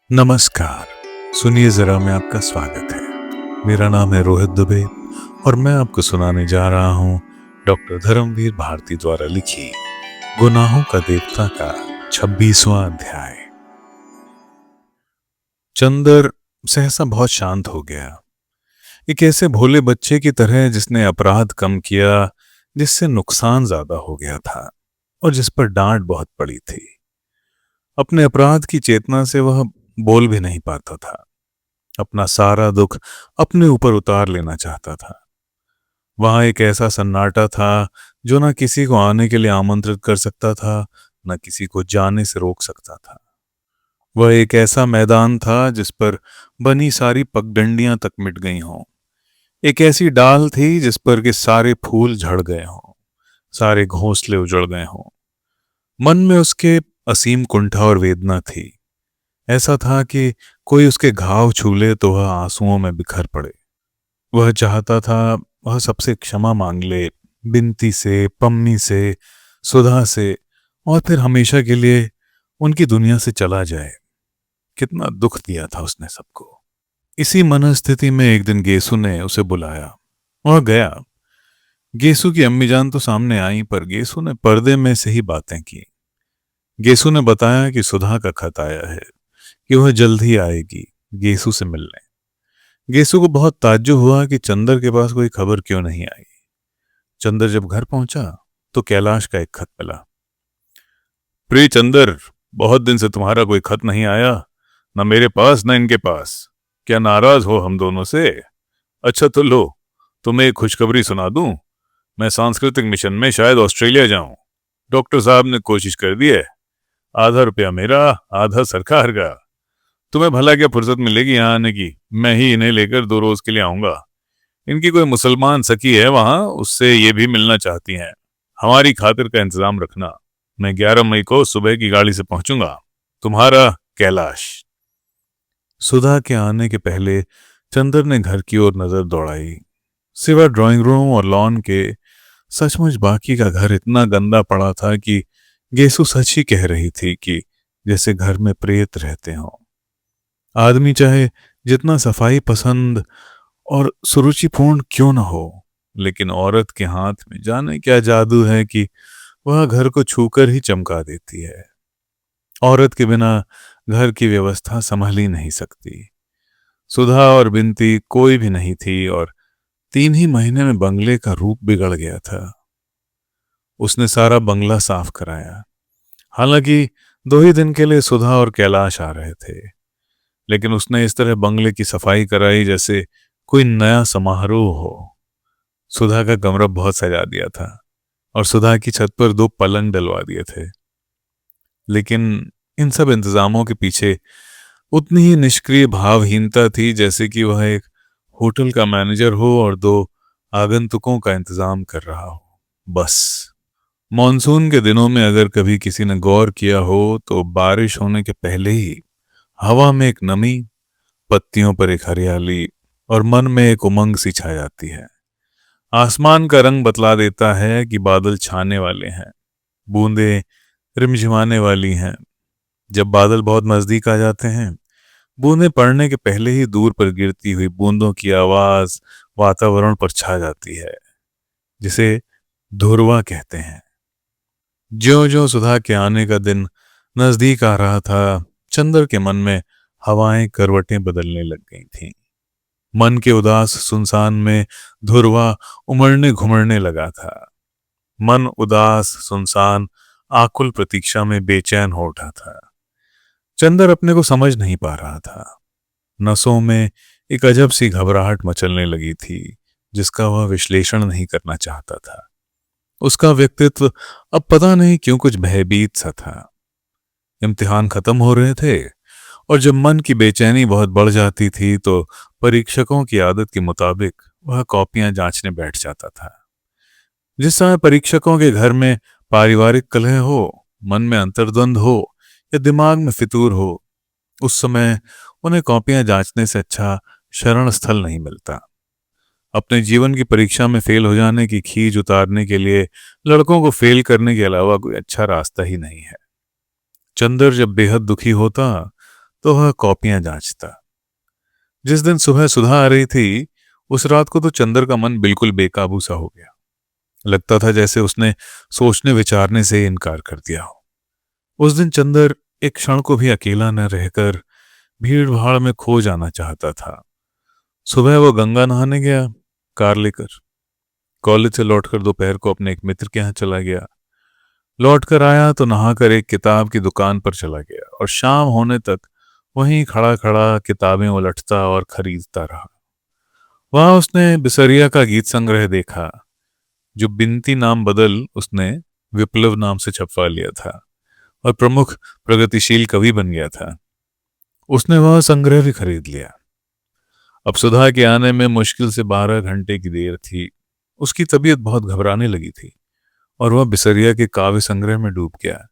नमस्कार। सुनिए जरा, मैं आपका स्वागत है। मेरा नाम है रोहित दुबे और मैं आपको सुनाने जा रहा हूँ डॉक्टर धर्मवीर भारती द्वारा लिखी गुनाहों का देवता का 26वां अध्याय। चंदर सहसा बहुत शांत हो गया, एक ऐसे भोले बच्चे की तरह जिसने अपराध कम किया, जिससे नुकसान ज्यादा हो गया था और जिस पर डांट बहुत पड़ी थी। अपने अपराध की चेतना से वह बोल भी नहीं पाता था। अपना सारा दुख अपने ऊपर उतार लेना चाहता था। वहां एक ऐसा सन्नाटा था जो न किसी को आने के लिए आमंत्रित कर सकता था, न किसी को जाने से रोक सकता था। वह एक ऐसा मैदान था जिस पर बनी सारी पगडंडियां तक मिट गई हों। एक ऐसी डाल थी जिस पर के सारे फूल झड़ गए हों, सारे घोंसले उजड़ गए हों। मन में उसके असीम कुंठा और वेदना थी। ऐसा था कि कोई उसके घाव छू ले तो वह आंसुओं में बिखर पड़े। वह चाहता था वह सबसे क्षमा मांग ले, बिनती से, पम्मी से, सुधा से, और फिर हमेशा के लिए उनकी दुनिया से चला जाए। कितना दुख दिया था उसने सबको। इसी मनस्थिति में एक दिन गेसु ने उसे बुलाया। वह गया। गेसु की अम्मीजान तो सामने आई, पर गेसु ने पर्दे में से ही बातें की। गेसु ने बताया कि सुधा का खत आया है कि वह जल्द ही आएगी गेसु से मिलने। गेसु को बहुत ताज्जुब हुआ कि चंदर के पास कोई खबर क्यों नहीं आई। चंदर जब घर पहुंचा तो कैलाश का एक खत मिला। प्रिय चंदर, बहुत दिन से तुम्हारा कोई खत नहीं आया, न मेरे पास न इनके पास। क्या नाराज हो हम दोनों से? अच्छा तो लो, तुम्हें एक खुशखबरी सुना दूं। मैं सांस्कृतिक मिशन में शायद ऑस्ट्रेलिया जाऊं। डॉक्टर साहब ने कोशिश कर दी है। आधा रुपया मेरा, आधा सरकार का। तुम्हें भला क्या फुर्सत मिलेगी यहाँ आने की? मैं ही इन्हें लेकर 2 रोज के लिए आऊंगा। इनकी कोई मुसलमान सखी है वहां, उससे ये भी मिलना चाहती हैं। हमारी खातिर का इंतजाम रखना। मैं 11 मई को सुबह की गाड़ी से पहुंचूंगा। तुम्हारा कैलाश। सुधा के आने के पहले चंदर ने घर की ओर नजर दौड़ाई। सिवा ड्राइंग रूम और लॉन के सचमुच बाकी का घर इतना गंदा पड़ा था कि गेसु सच ही कह रही थी कि जैसे घर में प्रेत रहते हों। आदमी चाहे जितना सफाई पसंद और सुरुचिपूर्ण क्यों न हो, लेकिन औरत के हाथ में जाने क्या जादू है कि वह घर को छूकर ही चमका देती है। औरत के बिना घर की व्यवस्था संभल ही नहीं सकती। सुधा और बिनती कोई भी नहीं थी और 3 ही महीने में बंगले का रूप बिगड़ गया था। उसने सारा बंगला साफ कराया। हालांकि 2 ही दिन के लिए सुधा और कैलाश आ रहे थे, लेकिन उसने इस तरह बंगले की सफाई कराई जैसे कोई नया समारोह हो। सुधा का कमरा बहुत सजा दिया था और सुधा की छत पर 2 पलंग डलवा दिए थे। लेकिन इन सब इंतजामों के पीछे उतनी ही निष्क्रिय भावहीनता थी जैसे कि वह एक होटल का मैनेजर हो और 2 आगंतुकों का इंतजाम कर रहा हो। बस मॉनसून के दिनों में अगर कभी किसी ने गौर किया हो तो बारिश होने के पहले ही हवा में एक नमी, पत्तियों पर एक हरियाली और मन में एक उमंग सी छा जाती है। आसमान का रंग बतला देता है कि बादल छाने वाले हैं, बूंदें रिमझिमाने वाली हैं। जब बादल बहुत नजदीक आ जाते हैं, बूंदें पड़ने के पहले ही दूर पर गिरती हुई बूंदों की आवाज वातावरण पर छा जाती है, जिसे धुरवा कहते हैं। ज्यों-ज्यों सुधा के आने का दिन नजदीक आ रहा था, चंदर के मन में हवाएं करवटें बदलने लग गई थीं। मन के उदास सुनसान में धुरवा उमड़ने घुमड़ने लगा था। मन उदास, सुनसान, आकुल प्रतीक्षा में बेचैन हो उठा था। चंदर अपने को समझ नहीं पा रहा था। नसों में एक अजब सी घबराहट मचलने लगी थी जिसका वह विश्लेषण नहीं करना चाहता था। उसका व्यक्तित्व अब पता नहीं क्यों कुछ भयभीत सा था। इम्तिहान खत्म हो रहे थे और जब मन की बेचैनी बहुत बढ़ जाती थी तो परीक्षकों की आदत के मुताबिक वह कॉपियां जांचने बैठ जाता था। जिस समय परीक्षकों के घर में पारिवारिक कलह हो, मन में अंतर्द्वंद हो या दिमाग में फितूर हो, उस समय उन्हें कॉपियां जांचने से अच्छा शरण स्थल नहीं मिलता। अपने जीवन की परीक्षा में फेल हो जाने की खीज उतारने के लिए लड़कों को फेल करने के अलावा कोई अच्छा रास्ता ही नहीं है। चंदर जब बेहद दुखी होता तो वह कॉपियां जांचता। जिस दिन सुबह सुधा आ रही थी, उस रात को तो चंदर का मन बिल्कुल बेकाबू सा हो गया। लगता था जैसे उसने सोचने विचारने से इनकार कर दिया हो। उस दिन चंदर एक क्षण को भी अकेला न रहकर भीड़ भाड़ में खो जाना चाहता था। सुबह वो गंगा नहाने गया, कार लेकर। कॉलेज से लौटकर दोपहर को अपने एक मित्र के यहाँ चला गया। लौटकर आया तो नहाकर एक किताब की दुकान पर चला गया और शाम होने तक वहीं खड़ा खड़ा किताबें उलटता और खरीदता रहा। वहां उसने बिसरिया का गीत संग्रह देखा, जो बिनती नाम बदल उसने विप्लव नाम से छपवा लिया था और प्रमुख प्रगतिशील कवि बन गया था। उसने वह संग्रह भी खरीद लिया। अब सुधा के आने में मुश्किल से 12 घंटे की देर थी। उसकी तबीयत बहुत घबराने लगी थी और वह बिसरिया के काव्य संग्रह में डूब गया।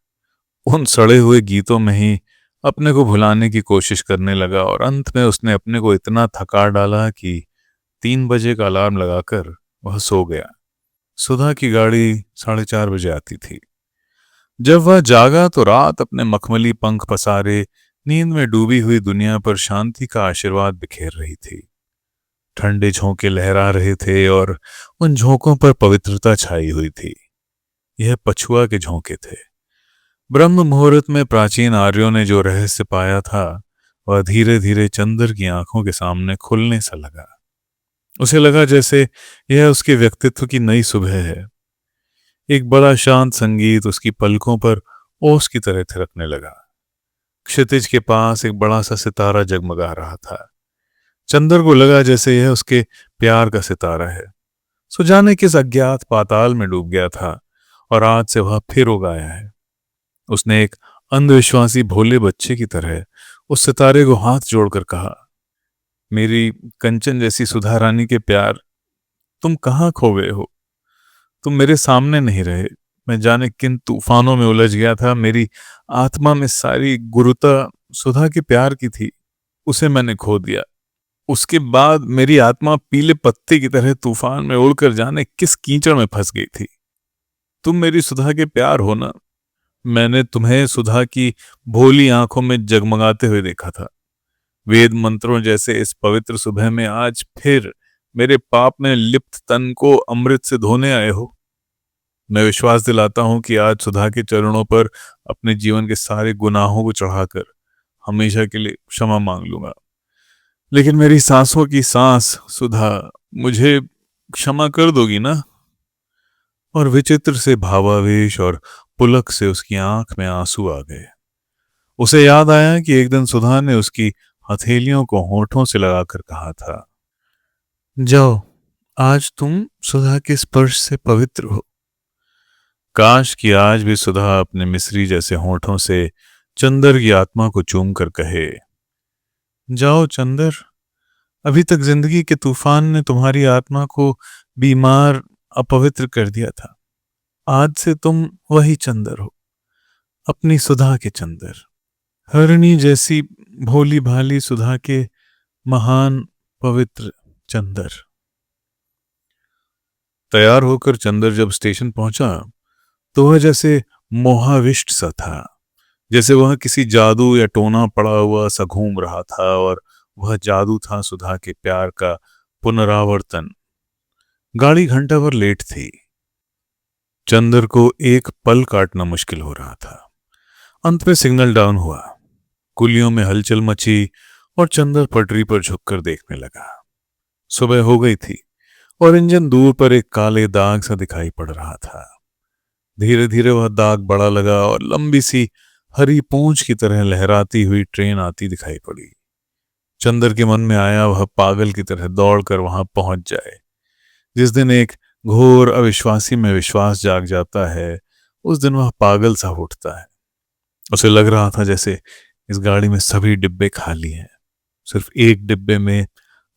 उन सड़े हुए गीतों में ही अपने को भुलाने की कोशिश करने लगा और अंत में उसने अपने को इतना थका डाला कि 3 बजे का अलार्म लगाकर वह सो गया। सुधा की गाड़ी 4:30 बजे आती थी। जब वह जागा तो रात अपने मखमली पंख पसारे नींद में डूबी हुई दुनिया पर शांति का आशीर्वाद बिखेर रही थी। ठंडे झोंके लहरा रहे थे और उन झोंकों पर पवित्रता छाई हुई थी। यह पछुआ के झोंके थे। ब्रह्म मुहूर्त में प्राचीन आर्यों ने जो रहस्य पाया था, वह धीरे धीरे चंदर की आंखों के सामने खुलने सा लगा। उसे लगा जैसे यह उसके व्यक्तित्व की नई सुबह है। एक बड़ा शांत संगीत उसकी पलकों पर ओस की तरह थिरकने लगा। क्षितिज के पास एक बड़ा सा सितारा जगमगा रहा था। चंदर को लगा जैसे यह उसके प्यार का सितारा है। सो जाने किस अज्ञात पाताल में डूब गया था और आज से वह फिर उगाया है। उसने एक अंधविश्वासी भोले बच्चे की तरह उस सितारे को हाथ जोड़कर कहा, मेरी कंचन जैसी सुधा रानी के प्यार, तुम कहाँ खो गए हो? तुम मेरे सामने नहीं रहे। मैं जाने किन तूफानों में उलझ गया था। मेरी आत्मा में सारी गुरुता सुधा के प्यार की थी, उसे मैंने खो दिया। उसके बाद मेरी आत्मा पीले पत्ते की तरह तूफान में उड़कर जाने किस कीचड़ में फंस गई थी। तुम मेरी सुधा के प्यार हो ना? मैंने तुम्हें सुधा की भोली आंखों में जगमगाते हुए देखा था। वेद मंत्रों जैसे इस पवित्र सुबह में आज फिर मेरे पाप में लिप्त तन को अमृत से धोने आए हो। मैं विश्वास दिलाता हूं कि आज सुधा के चरणों पर अपने जीवन के सारे गुनाहों को चढ़ाकर हमेशा के लिए क्षमा मांग लूंगा। लेकिन मेरी सांसों की सांस सुधा, मुझे क्षमा कर दोगी ना? और विचित्र से भावावेश और पुलक से उसकी आंख में आंसू आ गए। उसे याद आया कि एक दिन सुधा ने उसकी हथेलियों को होठों से लगाकर कहा था, जाओ, आज तुम सुधा के स्पर्श से पवित्र हो। काश कि आज भी सुधा अपने मिस्री जैसे होठों से चंदर की आत्मा को चूम कर कहे, जाओ चंदर, अभी तक जिंदगी के तूफान ने तुम्हारी आत्मा को बीमार, अपवित्र कर दिया था। आज से तुम वही चंदर हो, अपनी सुधा के चंदर, हरणी जैसी भोली भाली सुधा के महान पवित्र चंदर। तैयार होकर चंदर जब स्टेशन पहुंचा तो वह जैसे मोहाविष्ट सा था, जैसे वह किसी जादू या टोना पड़ा हुआ सा घूम रहा था और वह जादू था सुधा के प्यार का पुनरावर्तन। गाड़ी घंटा भर लेट थी। चंदर को एक पल काटना मुश्किल हो रहा था। अंत में सिग्नल डाउन हुआ, कुलियों में हलचल मची और चंदर पटरी पर झुककर देखने लगा। सुबह हो गई थी और इंजन दूर पर एक काले दाग सा दिखाई पड़ रहा था। धीरे धीरे वह दाग बड़ा लगा और लंबी सी हरी पूंछ की तरह लहराती हुई ट्रेन आती दिखाई पड़ी। चंदर के मन में आया वह पागल की तरह दौड़कर वहां पहुंच जाए। जिस दिन एक घोर अविश्वासी में विश्वास जाग जाता है, उस दिन वह पागल सा उठता है। उसे लग रहा था जैसे इस गाड़ी में सभी डिब्बे खाली हैं, सिर्फ एक डिब्बे में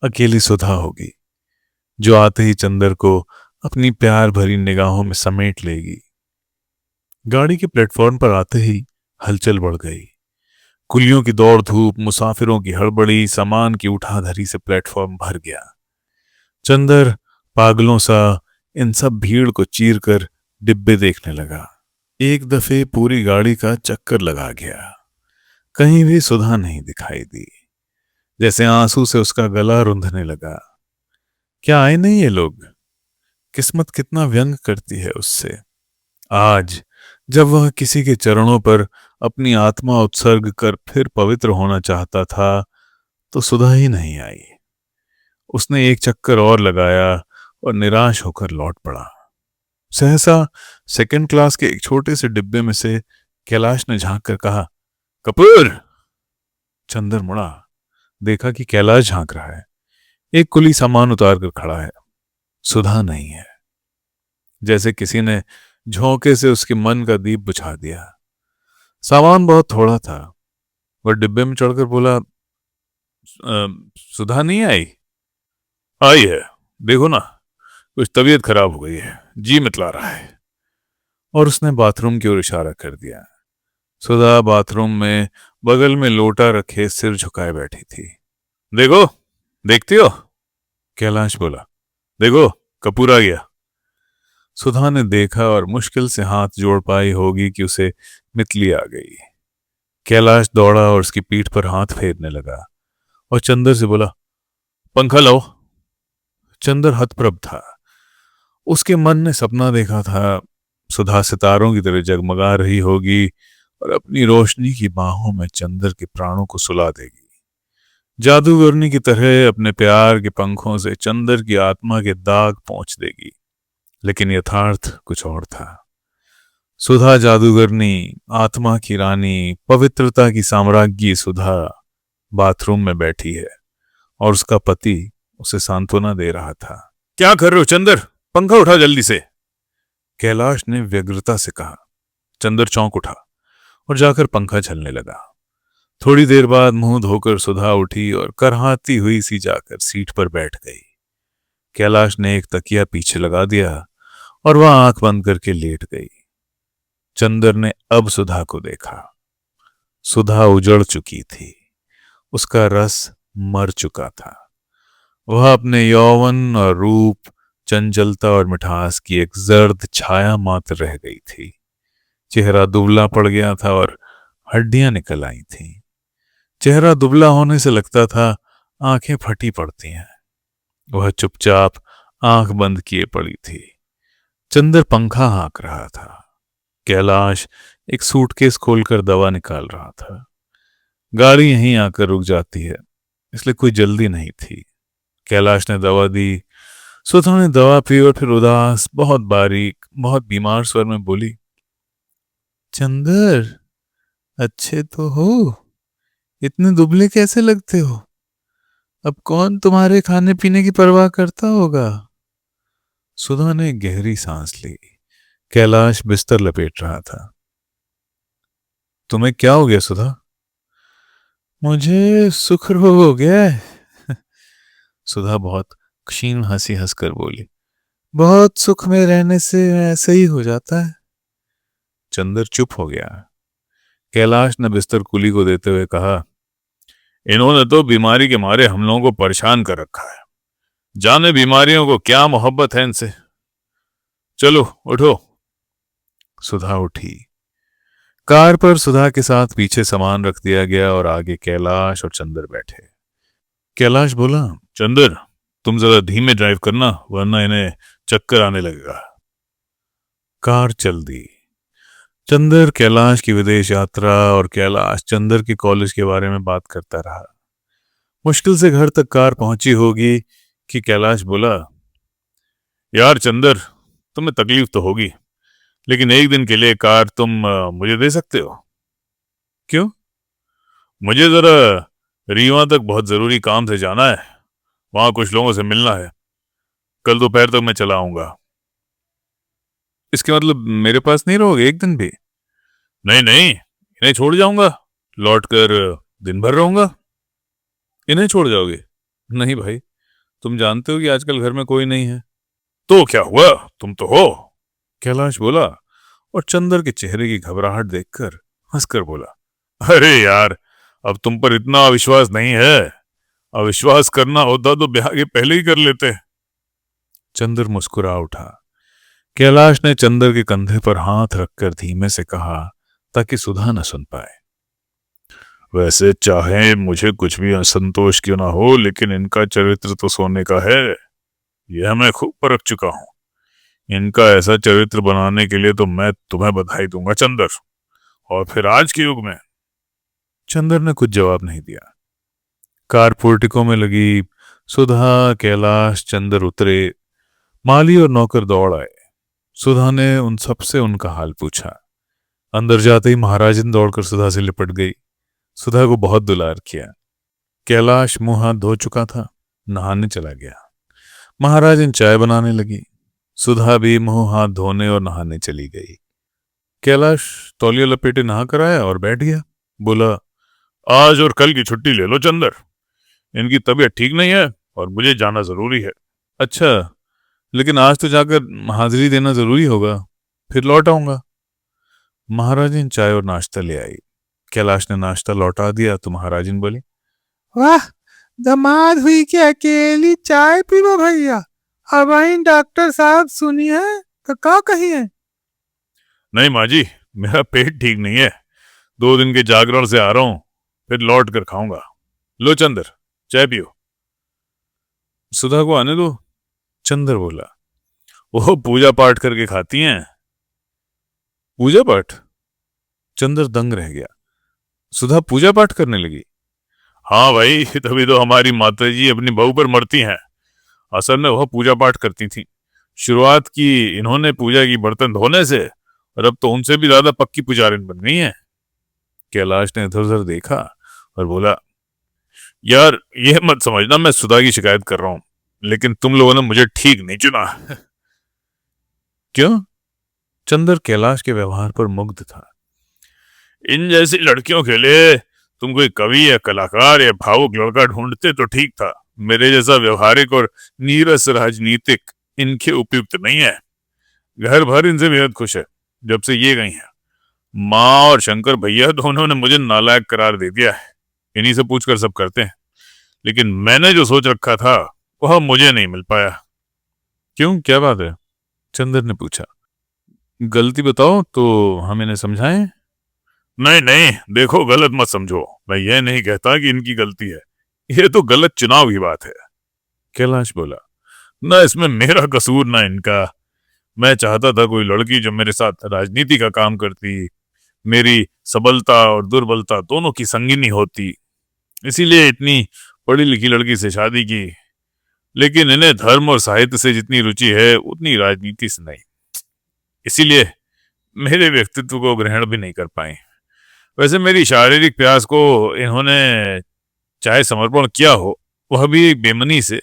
अकेली सुधा होगी, जो आते ही चंदर को अपनी प्यार भरी निगाहों में समेट लेगी। गाड़ी के प्लेटफॉर्म पर आते ही हलचल बढ़ गई। कुलियों की दौड़ धूप, मुसाफिरों की हड़बड़ी, सामान की उठाधरी से प्लेटफॉर्म भर गया। चंदर पागलों सा इन सब भीड़ को चीरकर डिब्बे देखने लगा। एक दफे पूरी गाड़ी का चक्कर लगा गया। कहीं भी सुधा नहीं दिखाई दी, जैसे आंसू से उसका गला रुंधने लगा। क्या आए नहीं ये लोग, किस्मत कितना व्यंग करती है उससे। आज जब वह किसी के चरणों पर अपनी आत्मा उत्सर्ग कर फिर पवित्र होना चाहता था, तो सुधा ही नहीं आई। उसने एक चक्कर और लगाया और निराश होकर लौट पड़ा। सहसा सेकंड क्लास के एक छोटे से डिब्बे में से कैलाश ने झांक कर कहा, कपूर। चंदर मुड़ा, देखा कि कैलाश झांक रहा है। एक कुली सामान उतार कर खड़ा है। सुधा नहीं है। जैसे किसी ने झोंके से उसके मन का दीप बुझा दिया। सामान बहुत थोड़ा था। वह डिब्बे में चढ़कर बोला, सुधा नहीं आई?" "आई है, देखो ना, कुछ तबीयत खराब हो गई है, जी मितला रहा है।" और उसने बाथरूम की ओर इशारा कर दिया। सुधा बाथरूम में बगल में लोटा रखे सिर झुकाए बैठी थी। "देखो, देखती हो?" कैलाश बोला। "देखो, कपूर आ गया।" सुधा ने देखा और मुश्किल से हाथ जोड़ पाई होगी कि उसे मितली आ गई। कैलाश दौड़ा और उसकी पीठ पर हाथ फेरने लगा और चंदर से बोला, "पंखा लाओ।" चंदर हतप्रभ था। उसके मन ने सपना देखा था, सुधा सितारों की तरह जगमगा रही होगी और अपनी रोशनी की बाहों में चंदर के प्राणों को सुला देगी। जादूगरनी की तरह अपने प्यार के पंखों से चंदर की आत्मा के दाग पोंछ देगी। लेकिन यथार्थ कुछ और था। सुधा जादूगरनी, आत्मा की रानी, पवित्रता की साम्राज्ञी सुधा बाथरूम में बैठी है और उसका पति उसे सांत्वना दे रहा था। "क्या कर रहे हो चंदर, पंखा उठा जल्दी से।" कैलाश ने व्यग्रता से कहा। चंदर चौंक उठा और जाकर पंखा झलने लगा। थोड़ी देर बाद मुंह धोकर सुधा उठी और करहाती हुई सी जाकर सीट पर बैठ गई। कैलाश ने एक तकिया पीछे लगा दिया और वह आंख बंद करके लेट गई। चंदर ने अब सुधा को देखा। सुधा उजड़ चुकी थी, उसका रस मर चुका था। वह अपने यौवन और रूप, चंचलता और मिठास की एक जर्द छाया मात्र रह गई थी। चेहरा दुबला पड़ गया था और हड्डियां निकल आई थीं। चेहरा दुबला होने से लगता था आंखें फटी पड़ती हैं। वह चुपचाप आंख बंद किए पड़ी थी। चंदर पंखा हाँक रहा था। कैलाश एक सूटकेस खोलकर दवा निकाल रहा था। गाड़ी यहीं आकर रुक जाती है, इसलिए कोई जल्दी नहीं थी। कैलाश ने दवा दी। सुधा ने दवा पी और फिर उदास, बहुत बारीक, बहुत बीमार स्वर में बोली, "चंदर, अच्छे तो हो? इतने दुबले कैसे लगते हो? अब कौन तुम्हारे खाने पीने की परवाह करता होगा?" सुधा ने गहरी सांस ली। कैलाश बिस्तर लपेट रहा था। "तुम्हें क्या हो गया सुधा?" "मुझे सुख रोग हो गया है।" सुधा बहुत क्षीण हंसी हंसकर बोली, "बहुत सुख में रहने से ऐसा ही हो जाता है।" चंदर चुप हो गया। कैलाश ने बिस्तर कुली को देते हुए कहा, "इन्होंने तो बीमारी के मारे हम लोगों को परेशान कर रखा है। जाने बीमारियों को क्या मोहब्बत है इनसे। चलो उठो।" सुधा उठी। कार पर सुधा के साथ पीछे सामान रख दिया गया और आगे कैलाश और चंदर बैठे। कैलाश बोला, "चंदर, तुम जरा धीमे ड्राइव करना, वरना इन्हें चक्कर आने लगेगा।" कार चल दी। चंदर कैलाश की विदेश यात्रा और कैलाश चंदर के कॉलेज के बारे में बात करता रहा। मुश्किल से घर तक कार पहुंची होगी कि कैलाश बोला, "यार चंदर, तुम्हें तकलीफ तो होगी, लेकिन एक दिन के लिए कार तुम मुझे दे सकते हो?" "क्यों?" "मुझे जरा रीवा तक बहुत जरूरी काम से जाना है, वहां कुछ लोगों से मिलना है। कल दोपहर तक मैं चला आऊंगा।" "इसके मतलब मेरे पास नहीं रहोगे एक दिन भी?" "नहीं नहीं, इन्हें छोड़ जाऊंगा, लौट कर दिन भर रहूंगा।" "इन्हें छोड़ जाओगे?" "नहीं भाई, तुम जानते हो कि आजकल घर में कोई नहीं है।" "तो क्या हुआ, तुम तो हो।" कैलाश बोला और चंदर के चेहरे की घबराहट देखकर हंसकर बोला, "अरे यार, अब तुम पर इतना अविश्वास नहीं है। अविश्वास करना होता तो ब्याह के पहले ही कर लेते।" चंदर मुस्कुरा उठा। कैलाश ने चंदर के कंधे पर हाथ रखकर धीमे से कहा, ताकि सुधा न सुन पाए, वैसे चाहे मुझे कुछ भी असंतोष क्यों ना हो, लेकिन इनका चरित्र तो सोने का है। यह मैं खूब परख चुका हूं। इनका ऐसा चरित्र बनाने के लिए तो मैं तुम्हें बधाई दूंगा चंदर। और फिर आज के युग में। चंदर ने कुछ जवाब नहीं दिया। कार पोर्टिको में लगी। सुधा, कैलाश, चंदर उतरे। माली और नौकर दौड़ आए। सुधा ने उन सबसे उनका हाल पूछा। अंदर जाते ही महाराजन दौड़कर सुधा से लिपट गई। सुधा को बहुत दुलार किया। कैलाश मुंह हाथ धो चुका था, नहाने चला गया। महाराजन चाय बनाने लगी। सुधा भी मुंह हाथ धोने और नहाने चली गई। कैलाश तौलिया लपेटे नहा कर आया और बैठ गया। बोला, आज और कल की छुट्टी ले लो चंदर। इनकी तबीयत ठीक नहीं है और मुझे जाना जरूरी है। अच्छा, लेकिन आज तो जाकर हाजिरी देना जरूरी होगा, फिर लौट आऊंगा। महाराजन चाय और नाश्ता ले आई। कैलाश ने नाश्ता लौटा दिया तो महाराजन बोली, वाह, दमाद हुई कि अकेली चाय पीबो भैया। अब वही डॉक्टर साहब सुनी है तो का कही है? नहीं माँ जी, मेरा पेट ठीक नहीं है। 2 दिन के जागरण से आ रहा हूं, फिर लौट कर खाऊंगा। लो चंदर, चाय पियो। सुधा को आने दो, चंदर बोला। वो पूजा पाठ करके खाती हैं। पूजा पाठ? चंदर दंग रह गया। सुधा पूजा पाठ करने लगी? हाँ भाई, तभी तो हमारी माता जी अपनी बहू पर मरती हैं। असल में वह पूजा पाठ करती थी। शुरुआत की इन्होंने पूजा की बर्तन धोने से, और अब तो उनसे भी ज्यादा पक्की पुजारिन बन गई हैं। कैलाश ने इधर उधर देखा और बोला, यार यह मत समझना मैं सुधा की शिकायत कर रहा हूं, लेकिन तुम लोगों ने मुझे ठीक नहीं चुना। क्यों? चंदर कैलाश के व्यवहार पर मुग्ध था। इन जैसी लड़कियों के लिए तुम कोई कवि या कलाकार या भावुक लड़का ढूंढते तो ठीक था। मेरे जैसा व्यवहारिक और नीरस राजनीतिक इनके उपयुक्त नहीं है। घर भर इनसे बेहद खुश है जब से ये गई हैं। माँ और शंकर भैया दोनों ने मुझे नालायक करार दे दिया है। इन्हीं से पूछकर सब करते हैं, लेकिन मैंने जो सोच रखा था वह मुझे नहीं मिल पाया। क्यों, क्या बात है? चंदर ने पूछा। गलती बताओ तो हम इन्हें समझाएं। नहीं नहीं, देखो गलत मत समझो। मैं ये नहीं कहता कि इनकी गलती है, ये तो गलत चुनाव की बात है। कैलाश बोला, ना इसमें मेरा कसूर ना इनका। मैं चाहता था कोई लड़की जो मेरे साथ राजनीति का काम करती, मेरी सबलता और दुर्बलता दोनों की संगिनी होती, इसीलिए इतनी पढ़ी लिखी लड़की से शादी की। लेकिन इन्हें धर्म और साहित्य से जितनी रुचि है उतनी राजनीति से नहीं, इसीलिए मेरे व्यक्तित्व को ग्रहण भी नहीं कर पाई। वैसे मेरी शारीरिक प्यास को इन्होंने चाहे समर्पण किया हो, वह भी एक बेमनी से।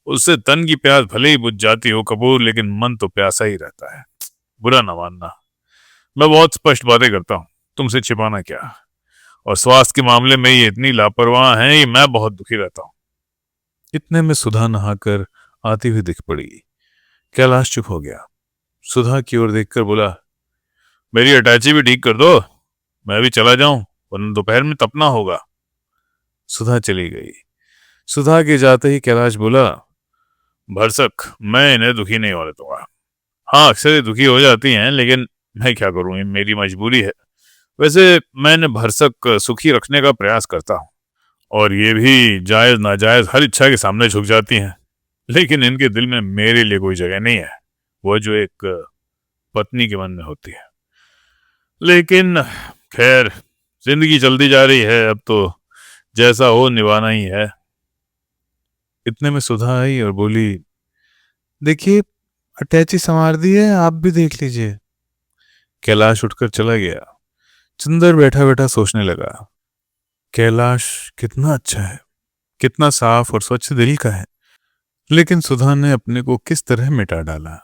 उससे तन की प्यास भले ही बुझ जाती हो कपूर, लेकिन मन तो प्यासा ही रहता है। बुरा न मानना, मैं बहुत स्पष्ट बातें करता हूँ, तुमसे छिपाना क्या। और स्वास्थ्य के मामले में ये इतनी लापरवाह हैं, ये मैं बहुत दुखी रहता हूँ। इतने में सुधा नहाकर आती हुई दिख पड़ी। कैलाश चुप हो गया। सुधा की ओर देखकर बोला, मेरी अटैची भी ठीक कर दो, मैं भी चला जाऊं, वरना दोपहर में तपना होगा। सुधा चली गई। सुधा के जाते ही कैलाश बोला, भरसक, मैं इन्हें दुखी नहीं होने दूंगा। हाँ, अक्सर ये दुखी हो जाती हैं, लेकिन मैं क्या करूं, ये मेरी मजबूरी है। वैसे मैं इन्हें भरसक सुखी रखने का प्रयास करता हूँ, और ये भी जायज नाजायज हर इच्छा के सामने झुक जाती हैं। लेकिन इनके दिल में मेरे लिए कोई जगह नहीं है, वो जो एक पत्नी के मन में होती है। लेकिन खैर, जिंदगी चलती जा रही है, अब तो जैसा हो निभाना ही है। इतने में सुधा आई और बोली, देखिए अटैची संवार दी है, आप भी देख लीजिए। कैलाश उठकर चला गया। चंदर बैठा बैठा सोचने लगा, कैलाश कितना अच्छा है, कितना साफ और स्वच्छ दिल का है, लेकिन सुधा ने अपने को किस तरह मिटा डाला।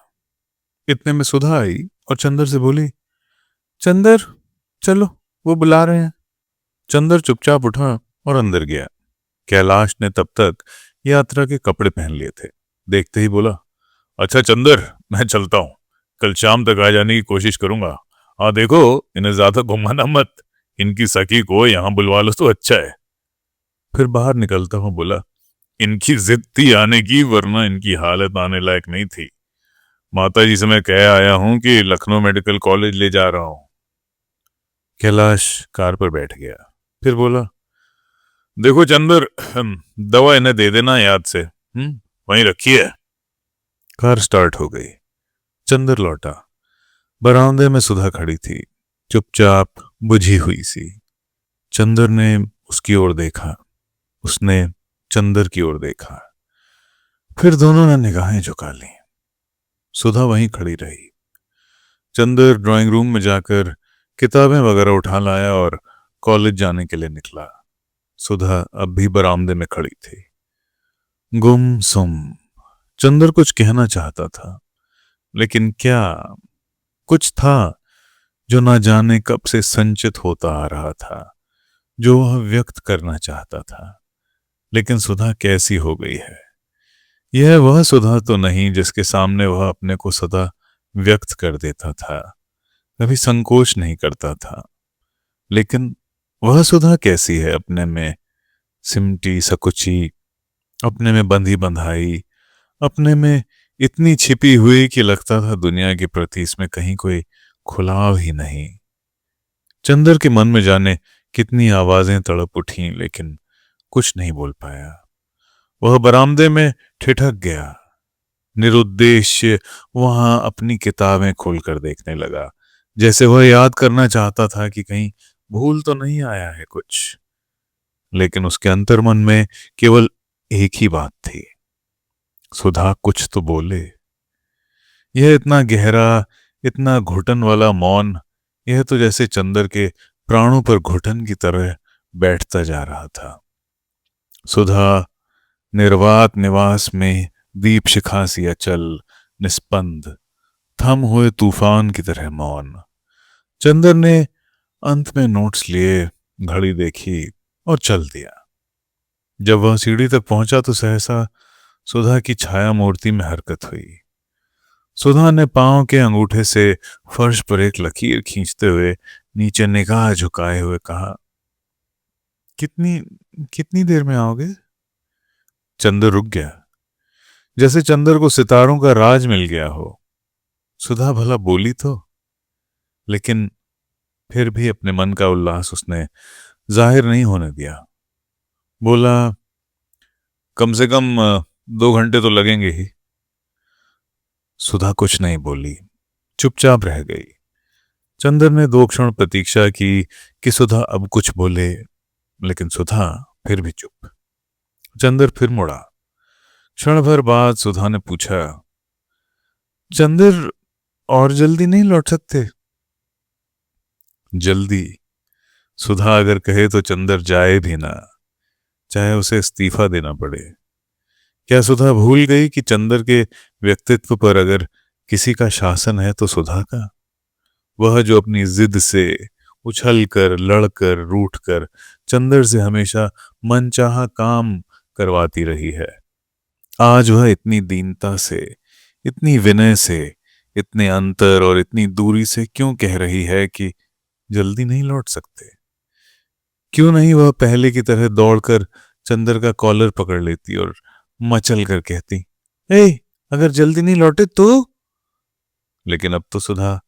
इतने में सुधा आई और चंदर से बोली, चंदर चलो, वो बुला रहे हैं। चंदर चुपचाप उठा और अंदर गया। कैलाश ने तब तक यात्रा के कपड़े पहन लिए थे। देखते ही बोला, अच्छा चंदर, मैं चलता हूँ, कल शाम तक आ जाने की कोशिश करूंगा। हाँ देखो, इन्हें ज्यादा घुमाना मत, इनकी सखी को यहाँ बुलवा लो तो अच्छा है। फिर बाहर निकलता हूँ बोला, इनकी जिद थी आने की, वरना इनकी हालत आने लायक नहीं थी। माता जी से मैं कह आया हूं कि लखनऊ मेडिकल कॉलेज ले जा रहा हूं। कैलाश कार पर बैठ गया। फिर बोला, देखो चंदर, दवा इन्हें दे देना याद से। वहीं रखी है। कार स्टार्ट हो गई। चंदर लौटा। बरामदे में सुधा खड़ी थी, चुपचाप, बुझी हुई सी। चंदर ने उसकी ओर देखा, उसने चंदर की ओर देखा। फिर दोनों ने निगाहें झुका ली। सुधा वहीं खड़ी रही। चंदर ड्राइंग रूम में जाकर किताबें वगैरह उठा लाया और कॉलेज जाने के लिए निकला। सुधा अब भी बरामदे में खड़ी थी, गुमसुम। चंदर कुछ कहना चाहता था, लेकिन क्या? कुछ था जो ना जाने कब से संचित होता आ रहा था, जो वह व्यक्त करना चाहता था। लेकिन सुधा कैसी हो गई है? यह वह सुधा तो नहीं जिसके सामने वह अपने को सदा व्यक्त कर देता था, कभी संकोच नहीं करता था। लेकिन वह सुधा कैसी है? अपने में सिमटी सकुची, अपने में बंधी बंधाई, अपने में इतनी छिपी हुई कि लगता था दुनिया के प्रति इसमें कहीं कोई खुलाव ही नहीं। चंदर के मन में जाने कितनी आवाजें तड़प उठीं, लेकिन कुछ नहीं बोल पाया। वह बरामदे में ठिठक गया, निरुद्देश्य वहां अपनी किताबें खोलकर देखने लगा, जैसे वह याद करना चाहता था कि कहीं भूल तो नहीं आया है कुछ। लेकिन उसके अंतर्मन में केवल एक ही बात थी, सुधा कुछ तो बोले। यह इतना गहरा, इतना घुटन वाला मौन, यह तो जैसे चंदर के प्राणों पर घुटन की तरह बैठता जा रहा था। सुधा निर्वात निवास में दीप शिखा सी अचल, निस्पंद, थम हुए तूफान की तरह मौन। चंदर ने अंत में नोट्स लिए, घड़ी देखी और चल दिया। जब वह सीढ़ी तक पहुंचा तो सहसा सुधा की छाया मूर्ति में हरकत हुई। सुधा ने पांव के अंगूठे से फर्श पर एक लकीर खींचते हुए नीचे निगाह झुकाए हुए कहा, कितनी कितनी देर में आओगे? चंदर रुक गया, जैसे चंदर को सितारों का राज मिल गया हो। सुधा भला बोली तो, लेकिन फिर भी अपने मन का उल्लास उसने जाहिर नहीं होने दिया। बोला, कम से कम 2 घंटे तो लगेंगे ही। सुधा कुछ नहीं बोली, चुपचाप रह गई। चंदर ने 2 क्षण प्रतीक्षा की कि सुधा अब कुछ बोले, लेकिन सुधा फिर भी चुप। चंदर फिर मुड़ा। क्षण भर बाद सुधा ने पूछा, चंदर और जल्दी नहीं लौट सकते? जल्दी? सुधा अगर कहे तो चंदर जाए भी ना, चाहे उसे इस्तीफा देना पड़े। क्या सुधा भूल गई कि चंदर के व्यक्तित्व पर अगर किसी का शासन है तो सुधा का? वह जो अपनी जिद से उछल कर, लड़कर, रूठ कर चंदर से हमेशा मनचाहा काम करवाती रही है, आज वह इतनी दीनता से, इतनी विनय से, इतने अंतर और इतनी दूरी से क्यों कह रही है कि जल्दी नहीं लौट सकते? क्यों नहीं वह पहले की तरह दौड़कर चंदर का कॉलर पकड़ लेती और मचल कर कहती, ए, अगर जल्दी नहीं लौटे तो? लेकिन अब तो सुधा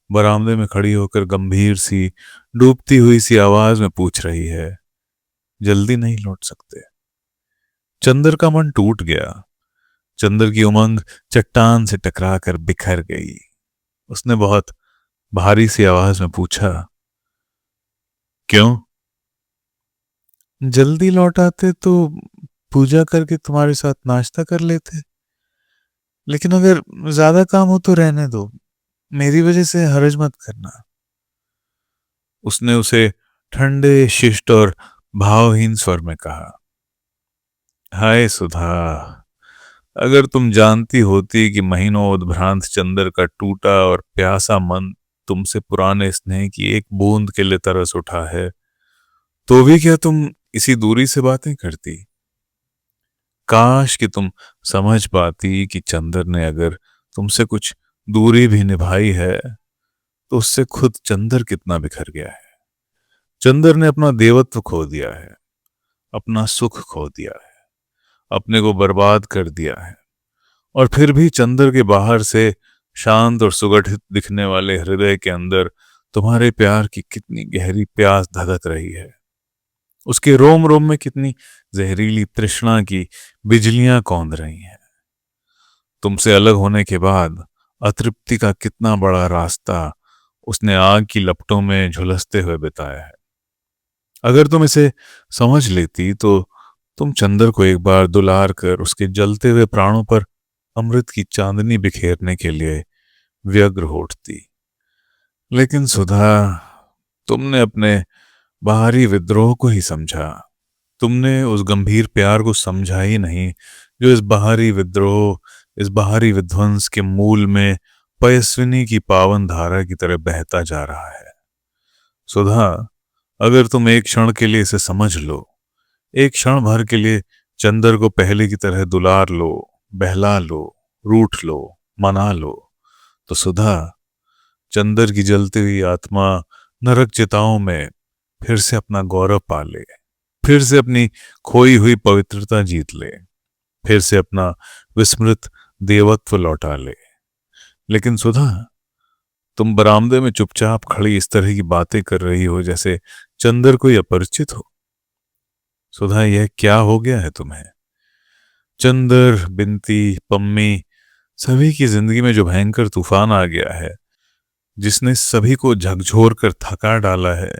बरामदे में खड़ी होकर गंभीर सी, डूबती हुई सी आवाज में पूछ रही है, जल्दी नहीं लौट सकते? चंदर का मन टूट गया। चंदर की उमंग चट्टान से टकरा कर बिखर गई। उसने बहुत भारी सी आवाज में पूछा, क्यों? जल्दी लौट आते तो पूजा करके तुम्हारे साथ नाश्ता कर लेते। लेकिन अगर ज्यादा काम हो तो रहने दो, मेरी वजह से हर्ज मत करना। उसने उसे ठंडे, शिष्ट और भावहीन स्वर में कहा। हाय सुधा, अगर तुम जानती होती कि महीनों उद्भ्रांत चंदर का टूटा और प्यासा मन तुमसे पुराने स्नेह की एक बूंद के लिए तरस उठा है, तो भी क्या तुम इसी दूरी से बातें करती? काश कि तुम समझ पाती कि चंदर ने अगर तुमसे कुछ दूरी भी निभाई है तो उससे खुद चंदर कितना बिखर गया है। चंदर ने अपना देवत्व खो दिया है, अपना सुख खो दिया है, अपने को बर्बाद कर दिया है। और फिर भी चंदर के बाहर से शांत और सुगठित दिखने वाले हृदय के अंदर तुम्हारे प्यार की कितनी गहरी प्यास धधक रही है। उसके रोम रोम में कितनी जहरीली तृष्णा की बिजलियां कौंध रही हैं। तुमसे अलग होने के बाद अतृप्ति का कितना बड़ा रास्ता उसने आग की लपटों में झुलसते हुए बिताया है। अगर तुम इसे समझ लेती तो तुम चंदर को एक बार दुलार कर उसके जलते हुए प्राणों पर अमृत की चांदनी बिखेरने के लिए व्यग्र हो उठती। लेकिन सुधा, तुमने अपने बाहरी विद्रोह को ही समझा। तुमने उस गंभीर प्यार को समझा ही नहीं जो इस बाहरी विद्रोह, इस बाहरी विध्वंस के मूल में पयस्विनी की पावन धारा की तरह बहता जा रहा है। सुधा, अगर तुम एक क्षण के लिए इसे समझ लो, एक क्षण भर के लिए चंदर को पहले की तरह दुलार लो, बहला लो, रूठ लो, मना लो, तो सुधा, चंदर की जलती हुई आत्मा नरक चिताओं में फिर से अपना गौरव पा ले, फिर से अपनी खोई हुई पवित्रता जीत ले, फिर से अपना विस्मृत देवत्व लौटा ले। लेकिन सुधा, तुम बरामदे में चुपचाप खड़ी इस तरह की बातें कर रही हो जैसे चंदर कोई अपरिचित हो। सुधा, यह क्या हो गया है तुम्हें? चंदर, बिनती, पम्मी, सभी की जिंदगी में जो भयंकर तूफान आ गया है, जिसने सभी को झकझोर कर थका डाला है,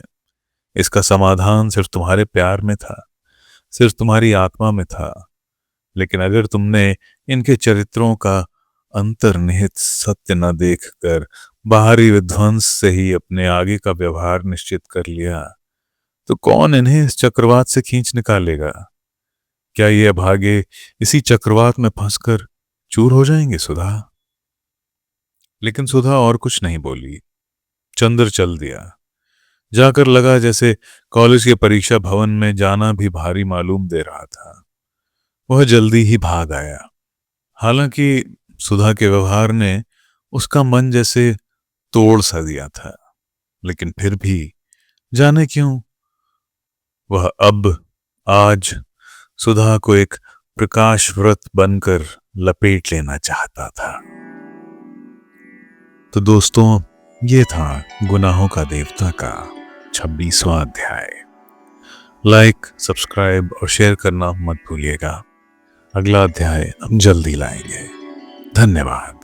इसका समाधान सिर्फ तुम्हारे प्यार में था, सिर्फ तुम्हारी आत्मा में था। लेकिन अगर तुमने इनके चरित्रों का अंतर्निहित सत्य न देखकर बाहरी विध्वंस से ही अपने आगे का व्यवहार निश्चित कर लिया, तो कौन इन्हें इस चक्रवात से खींच निकालेगा? क्या ये अभागे इसी चक्रवात में फंसकर चूर हो जाएंगे सुधा? लेकिन सुधा और कुछ नहीं बोली। चंद्र चल दिया। जाकर लगा जैसे कॉलेज के परीक्षा भवन में जाना भी भारी मालूम दे रहा था। वह जल्दी ही भाग आया। हालांकि सुधा के व्यवहार ने उसका मन जैसे तोड़ सा दिया था, लेकिन फिर भी जाने क्यों वह अब आज सुधा को एक प्रकाश व्रत बनकर लपेट लेना चाहता था। तो दोस्तों, ये था गुनाहों का देवता का 26वां अध्याय। लाइक, सब्सक्राइब और शेयर करना मत भूलिएगा। अगला अध्याय हम जल्दी लाएंगे। धन्यवाद।